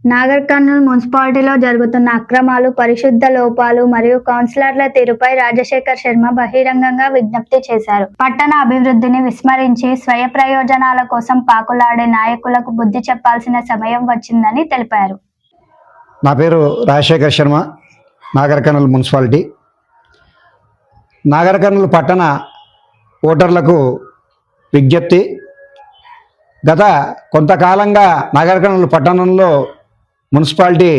నాగర్ కర్నూల్ మున్సిపాలిటీలో జరుగుతున్న అక్రమాలు, పరిశుద్ధ లోపాలు మరియు కౌన్సిలర్ల తీరుపై రాజశేఖర్ శర్మ బహిరంగంగా విజ్ఞప్తి చేశారు. పట్టణ అభివృద్ధిని విస్మరించి స్వయ ప్రయోజనాల కోసం పాకులాడే నాయకులకు బుద్ధి చెప్పాల్సిన సమయం వచ్చిందని తెలిపారు. నా పేరు రాజశేఖర్ శర్మ, నాగర్ కర్నూల్ మున్సిపాలిటీ. నాగర్ కర్నూల్ పట్టణ ఓటర్లకు విజ్ఞప్తి. గత కొంతకాలంగా నాగర్ కర్నూల్ పట్టణంలో మున్సిపాలిటీ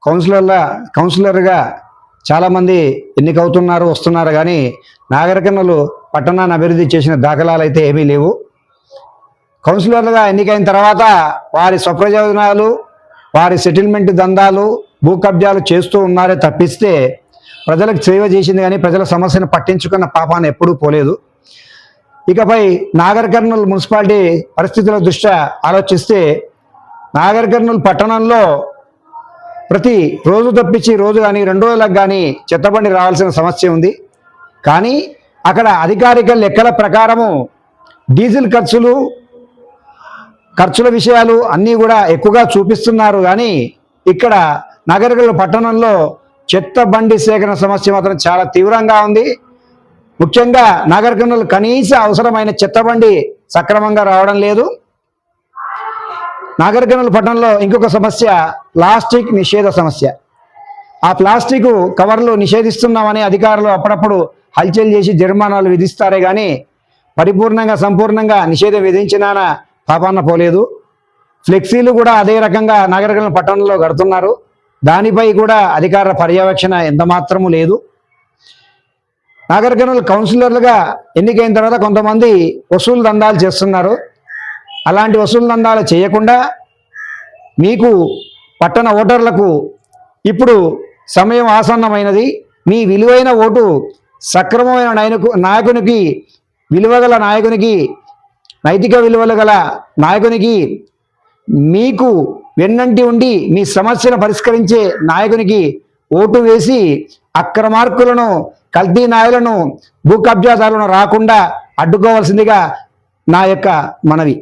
కౌన్సిలర్గా చాలామంది ఎన్నికవుతున్నారు, వస్తున్నారు. కానీ నాగర్ కర్నూల్ పట్టణాన్ని అభివృద్ధి చేసిన దాఖలాలు అయితే ఏమీ లేవు. కౌన్సిలర్లుగా ఎన్నికైన తర్వాత వారి స్వప్రయోజనాలు, వారి సెటిల్మెంట్ దందాలు, భూ కబ్జాలు చేస్తూ ఉన్నారే తప్పిస్తే ప్రజలకు సేవ చేసింది కానీ ప్రజల సమస్యను పట్టించుకున్న పాపాన్ని ఎప్పుడూ పోలేదు. ఇకపై నాగర్ కర్నూల్ మున్సిపాలిటీ పరిస్థితుల దృష్ట్యా ఆలోచిస్తే నాగర్ కర్నూల్ పట్టణంలో ప్రతి రోజు తప్పించి రోజు కానీ 2 రోజులకు కానీ చెత్తబండి రావాల్సిన సమస్య ఉంది. కానీ అక్కడ అధికారిక లెక్కల ప్రకారము డీజిల్ ఖర్చుల విషయాలు అన్నీ కూడా ఎక్కువగా చూపిస్తున్నారు. కానీ ఇక్కడ నాగర్ కర్నూల్ పట్టణంలో చెత్త బండి సేకరణ సమస్య మాత్రం చాలా తీవ్రంగా ఉంది. ముఖ్యంగా నాగర్ కర్నూల్ కనీస అవసరమైన చెత్తబండి సక్రమంగా రావడం లేదు. నాగర్ కర్నూల్ పట్టణంలో ఇంకొక సమస్య ప్లాస్టిక్ నిషేధ సమస్య. ఆ ప్లాస్టిక్ కవర్లు నిషేధిస్తున్నామని అధికారులు అప్పుడప్పుడు హల్చల్ చేసి జరిమానాలు విధిస్తారే కానీ సంపూర్ణంగా నిషేధం విధించినా పాపాన పోలేదు. ఫ్లెక్సీలు కూడా అదే రకంగా నాగర్ కర్నూల్ పట్టణంలో కడుతున్నారు. దానిపై కూడా అధికారుల పర్యవేక్షణ ఎంత మాత్రము లేదు. నాగర్ కర్నూల్ కౌన్సిలర్లుగా ఎన్నికైన తర్వాత కొంతమంది వసూలు దందాలు చేస్తున్నారు. అలాంటి వసూలు దందాలు చేయకుండా మీకు పట్టణ ఓటర్లకు ఇప్పుడు సమయం ఆసన్నమైనది. మీ విలువైన ఓటు సక్రమమైన నాయకునికి, విలువగల నాయకునికి, నైతిక విలువలు గల నాయకునికి, మీకు వెన్నంటి ఉండి మీ సమస్యను పరిష్కరించే నాయకునికి ఓటు వేసి అక్రమార్కులను, కల్తీ నాయలను, భూ కబ్జాదారులను రాకుండా అడ్డుకోవాల్సిందిగా నా యొక్క మనవి.